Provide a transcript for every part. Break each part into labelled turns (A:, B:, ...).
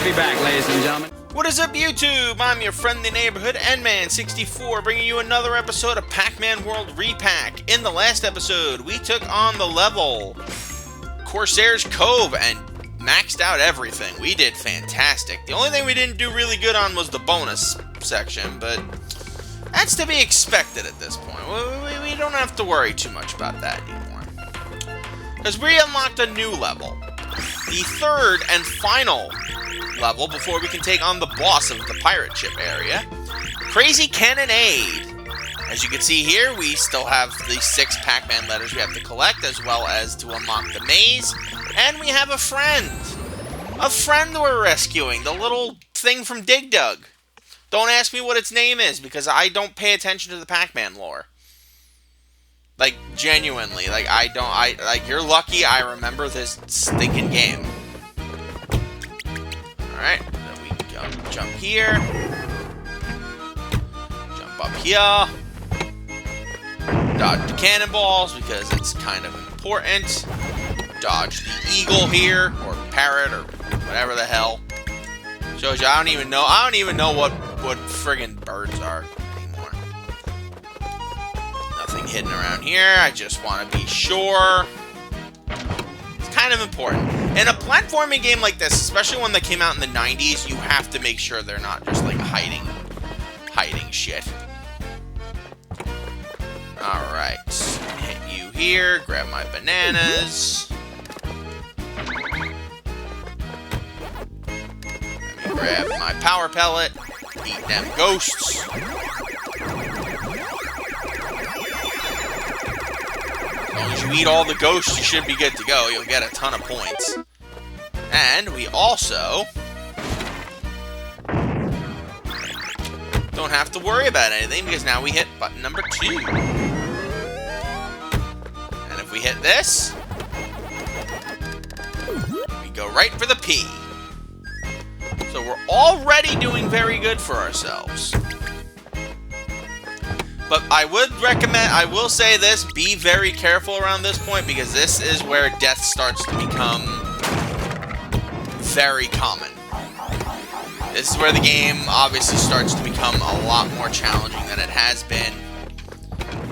A: I'll be back, ladies and gentlemen.
B: What is up, YouTube? I'm your friendly neighborhood Endman64, bringing you another episode of Pac-Man World Re-Pac. In the last episode, we took on the level Corsair's Cove and maxed out everything. We did fantastic. The only thing we didn't do really good on was the bonus section, but that's to be expected at this point. We don't have to worry too much about that anymore. Because we unlocked a new level. The third and final level before we can take on the boss of the pirate ship area, Crazy Cannonade. As you can see here, we still have the 6 Pac-Man letters we have to collect, as well as to unlock the maze. And we have a friend. A friend we're rescuing, the little thing from Dig Dug. Don't ask me what its name is, because I don't pay attention to the Pac-Man lore. Like, genuinely. Like, you're lucky I remember this stinking game. Alright, then we jump here. Jump up here. Dodge the cannonballs, because it's kind of important. Dodge the eagle here, or parrot, or whatever the hell. Shows you, I don't even know what friggin' birds are anymore. Nothing hidden around here, I just want to be sure. It's kind of important. In a platforming game like this, especially one that came out in the 90s, you have to make sure they're not just, like, hiding shit. Alright, hit you here, grab my bananas. Let me grab my power pellet, eat them ghosts. As long as you eat all the ghosts, you should be good to go. You'll get a ton of points. And we also don't have to worry about anything, because now we hit button number 2. And if we hit this, we go right for the P. So we're already doing very good for ourselves. But I will say this, be very careful around this point, because this is where death starts to become very common. This is where the game obviously starts to become a lot more challenging than it has been.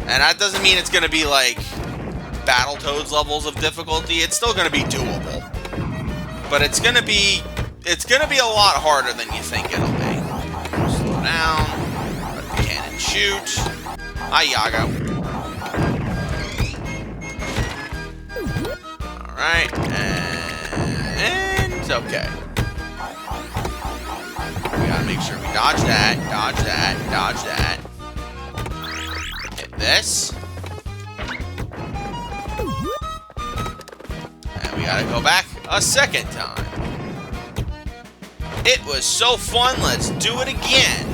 B: And that doesn't mean it's going to be like Battletoads levels of difficulty. It's still going to be doable. But it's going to be a lot harder than you think it'll be. Slow down. Let the cannon shoot. Hi, Yago. Alright, and okay. We gotta make sure we dodge that, dodge that, dodge that. Hit this. And we gotta go back a second time. It was so fun, let's do it again.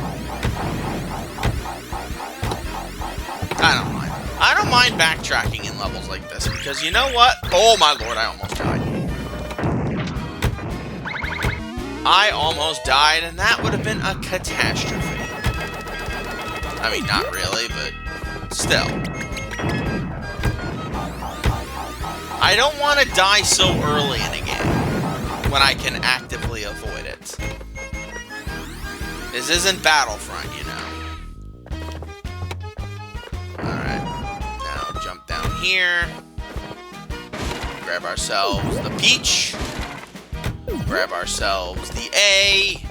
B: I don't mind backtracking in levels like this, because you know what? Oh my lord, I almost died. I almost died, and that would have been a catastrophe. I mean, not really, but still. I don't want to die so early in a game when I can actively avoid it. This isn't Battlefront, you know. Alright, now jump down here. Grab ourselves the peach. Grab ourselves the A.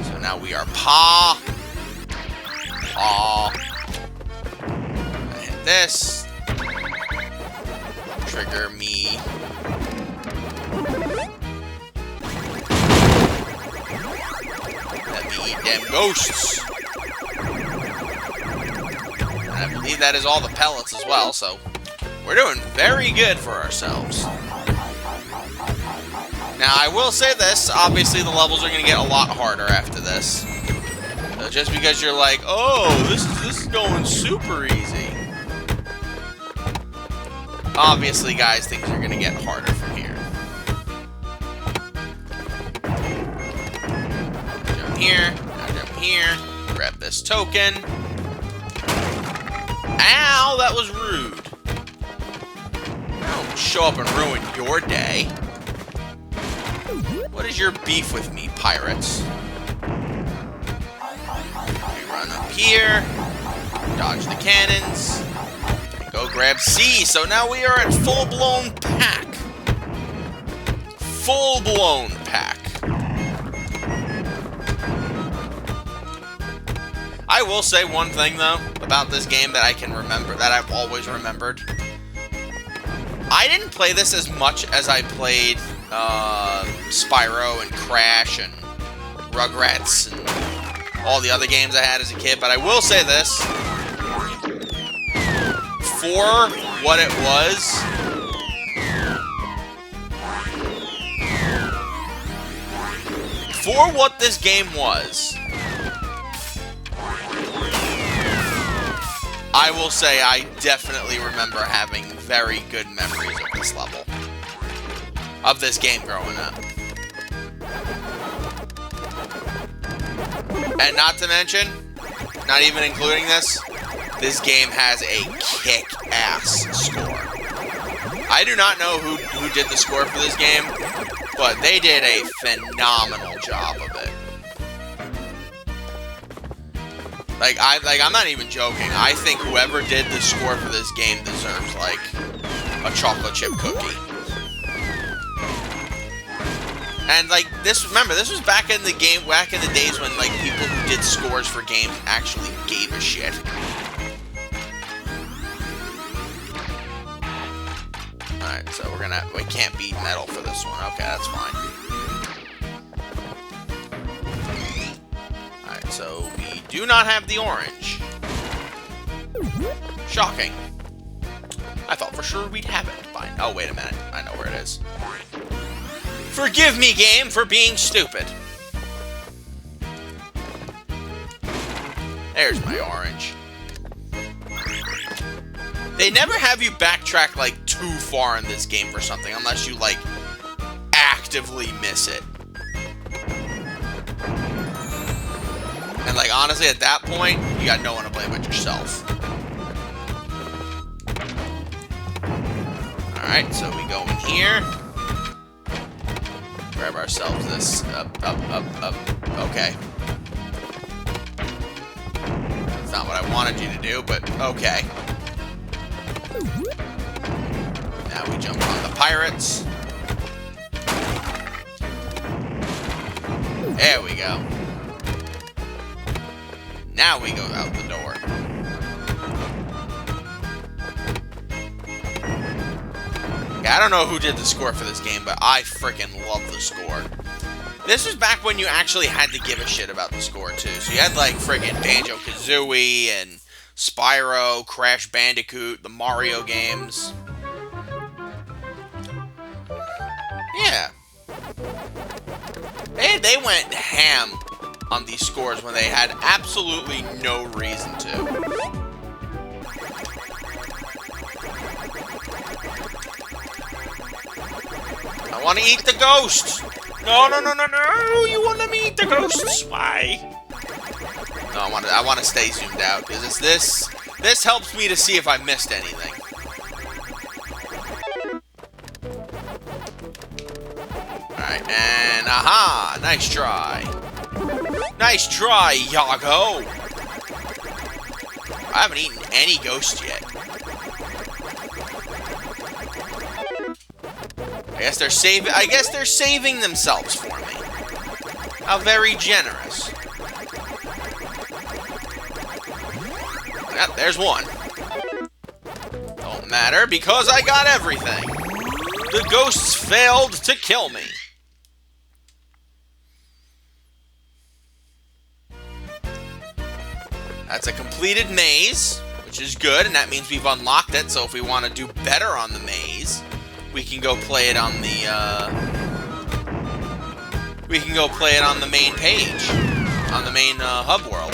B: So now we are Pa. Pa. I hit this. Trigger me. Let me eat them ghosts. And I believe that is all the pellets as well, so we're doing very good for ourselves. Now, I will say this, obviously the levels are going to get a lot harder after this. So just because you're like, oh, this is going super easy. Obviously, guys, things are going to get harder from here. Jump here, now jump here, grab this token. Ow, that was rude. Don't show up and ruin your day. What is your beef with me, pirates? We run up here, dodge the cannons, and go grab C. So now we are at full-blown Pac. Full-blown Pac. I will say one thing, though, about this game that I can remember, that I've always remembered. I didn't play this as much as I played Spyro and Crash and Rugrats and all the other games I had as a kid, but I will say this. For what it was, for what this game was, I will say I definitely remember having very good memories of this level. Of this game growing up. And not to mention, not even including this game has a kick-ass score. I do not know who did the score for this game, but they did a phenomenal job of it. I'm not even joking. I think whoever did the score for this game deserves, like, a chocolate chip cookie. And, like, remember, this was back in the days when, like, people who did scores for games actually gave a shit. Alright, so we can't beat metal for this one. Okay, that's fine. Alright, so we do not have the orange. Shocking. I thought for sure we'd have it by... Oh, wait a minute. I know where it is. Forgive me, game, for being stupid. There's my orange. They never have you backtrack, like, too far in this game for something, unless you, like, actively miss it. And, like, honestly, at that point, you got no one to blame but yourself. Alright, so we go in here. Grab ourselves this. Up. Okay. That's not what I wanted you to do, but okay. Now we jump on the pirates. There we go. Now we go out the door. I don't know who did the score for this game, but I freaking love the score. This was back when you actually had to give a shit about the score, too. So you had, like, friggin' Banjo-Kazooie and Spyro, Crash Bandicoot, the Mario games. Yeah. They went ham on these scores when they had absolutely no reason to. I want to eat the ghost! No! You want to let me eat the ghosts? Why? No, I want to stay zoomed out, because it's this helps me to see if I missed anything. Alright, and aha! Nice try. Nice try, Yago! I haven't eaten any ghost yet. I guess they're saving themselves for me. How very generous. Yep, there's one. Don't matter, because I got everything. The ghosts failed to kill me. That's a completed maze, which is good, and that means we've unlocked it, so if we want to do better on the maze, we can go play it on the, main page. On the main, hub world.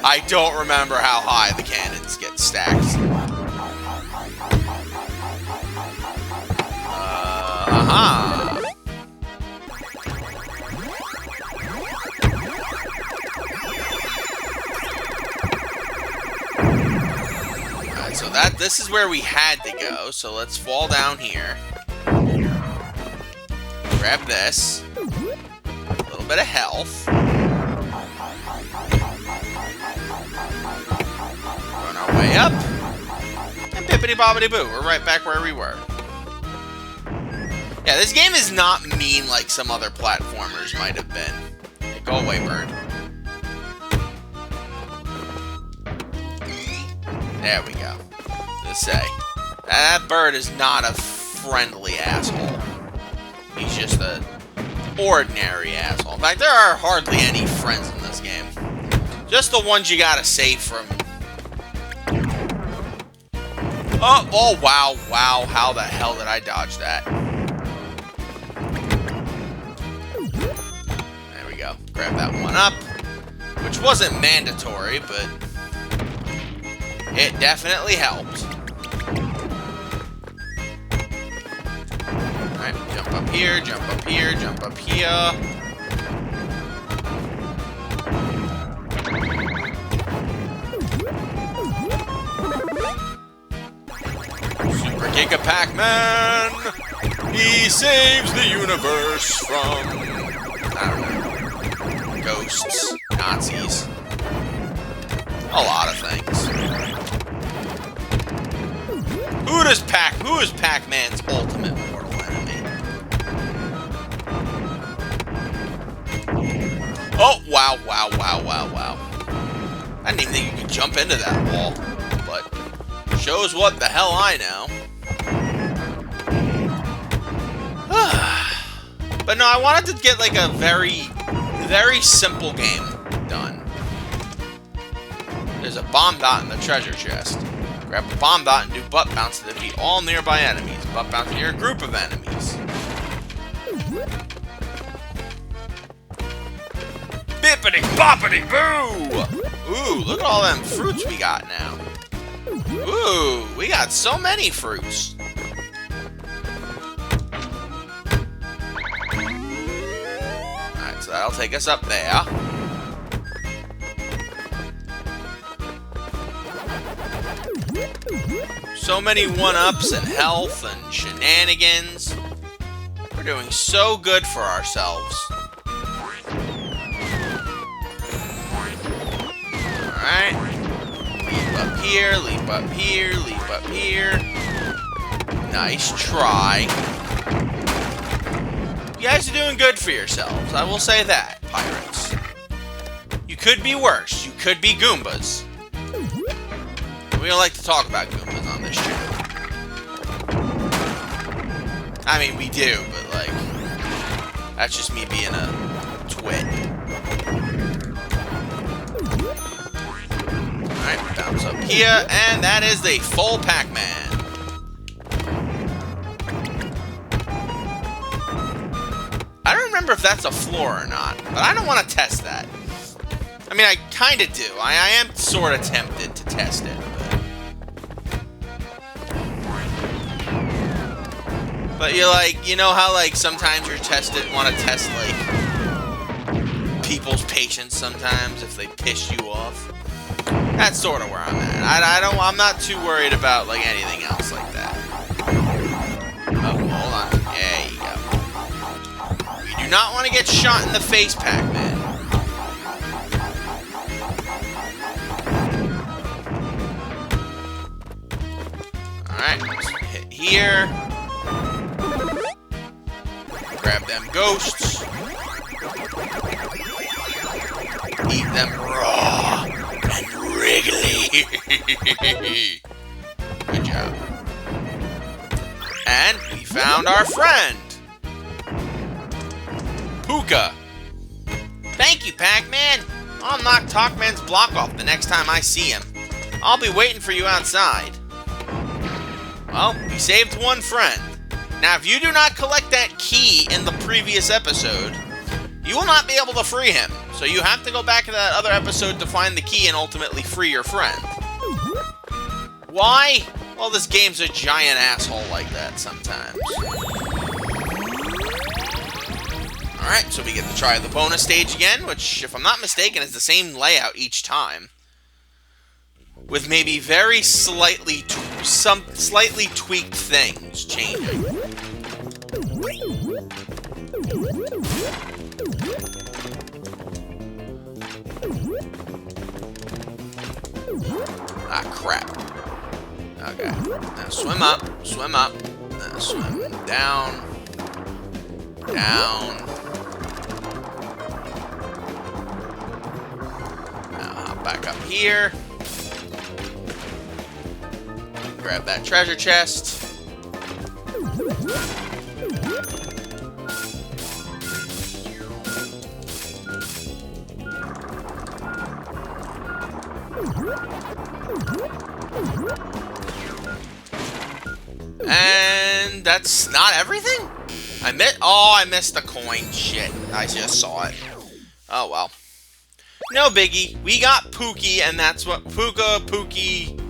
B: I don't remember how high the cannons get stacked. Aha! Alright, so this is where we had to go. So let's fall down here. Grab this. A little bit of health. Run our way up. And bippity-bobbity-boo. We're right back where we were. Yeah, this game is not mean like some other platformers might have been. Hey, go away, bird. There we go. Let's say. That bird is not a friendly asshole. He's just an ordinary asshole. In fact, there are hardly any friends in this game. Just the ones you gotta save from. Oh, wow, how the hell did I dodge that? There we go. Grab that one up. Which wasn't mandatory, but it definitely helped. Alright, jump up here, jump up here, jump up here. Super Giga Pac-Man! He saves the universe from, I don't know, ghosts, Nazis, a lot of things. Who is Pac-Man's ultimate mortal enemy? Oh, wow. I didn't even think you could jump into that wall, but shows what the hell I know. But no, I wanted to get like a very, very simple game done. There's a bomb dot in the treasure chest. Grab a bomb dot and do butt bounce to defeat all nearby enemies. Butt bounce near a group of enemies. Bippity boppity boo! Ooh, look at all them fruits we got now. Ooh, we got so many fruits. Alright, so that'll take us up there. So many one-ups and health and shenanigans. We're doing so good for ourselves. Alright. Leap up here, leap up here, leap up here. Nice try. You guys are doing good for yourselves. I will say that, pirates. You could be worse. You could be Goombas. We don't like to talk about Goombas on this channel. I mean, we do, but like, that's just me being a twit. Alright, bounce up here, and that is the full Pac-Man. I don't remember if that's a floor or not, but I don't want to test that. I mean, I kind of do. I am sort of tempted to test it. But you're like, you know how like sometimes you're tested, want to test like people's patience sometimes if they piss you off. That's sort of where I'm at. I'm not too worried about like anything else like that. Oh, hold on. There you go. We do not want to get shot in the face, Pac-Man. Alright, let's hit here. Grab them ghosts. Eat them raw and wriggly. Good job. And we found our friend. Puka. Thank you, Pac-Man. I'll knock Toc-Man's block off the next time I see him. I'll be waiting for you outside. Well, we saved one friend. Now, if you do not collect that key in the previous episode, you will not be able to free him. So you have to go back to that other episode to find the key and ultimately free your friend. Why? Well, this game's a giant asshole like that sometimes. Alright, so we get to try the bonus stage again, which, if I'm not mistaken, is the same layout each time. with maybe very slightly tweaked things changing. Ah, crap. Okay. Now swim up, swim up, now swim down, down. Now hop back up here. Grab that treasure chest. And that's not everything? I missed the coin. Shit. I just saw it. Oh well. No biggie. We got Pookie, and that's what Pookie,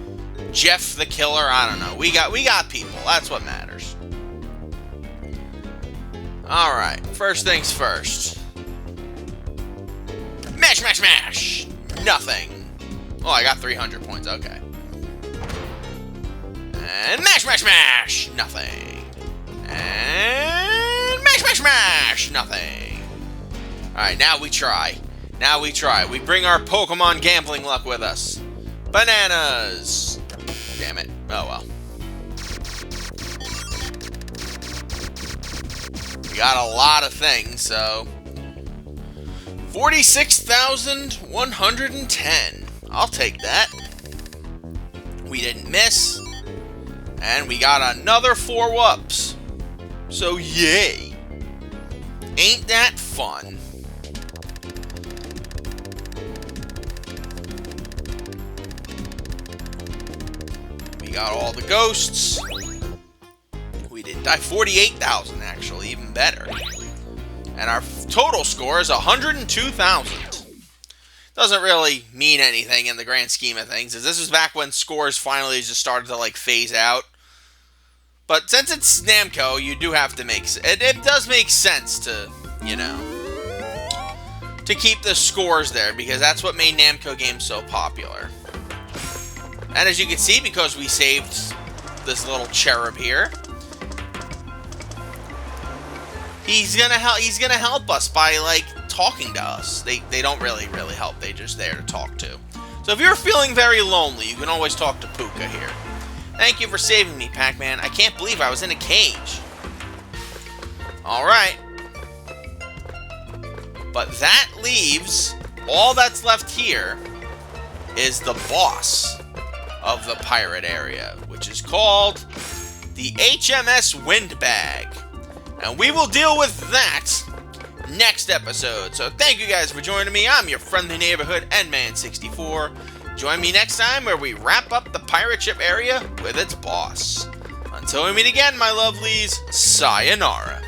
B: Jeff the Killer, I don't know. We got people. That's what matters. Alright, first things first. Mash, mash, mash! Nothing. Oh, I got 300 points. Okay. And mash, mash, mash! Nothing. And mash, mash, mash! Nothing. Alright, now we try. Now we try. We bring our Pokemon gambling luck with us. Bananas! Damn it. Oh well. We got a lot of things, so 46,110. I'll take that. We didn't miss. And we got another 4 whoops. So yay. Ain't that fun? We got all the ghosts. We didn't die. 48,000 actually, even better. And our total score is 102,000. Doesn't really mean anything in the grand scheme of things, as this was back when scores finally just started to like phase out. But since it's Namco, you do have to make it does make sense to, you know, to keep the scores there, because that's what made Namco games so popular. And as you can see, because we saved this little cherub here, he's gonna help us by like talking to us. They don't really help. They're just there to talk to. So if you're feeling very lonely, you can always talk to Puka here. Thank you for saving me, Pac-Man. I can't believe I was in a cage. Alright. But that leaves, all that's left here is the boss of the pirate area, which is called the HMS Windbag. And we will deal with that next episode. So thank you guys for joining me. I'm your friendly neighborhood Endman64. Join me next time where we wrap up the pirate ship area with its boss. Until we meet again, my lovelies, sayonara.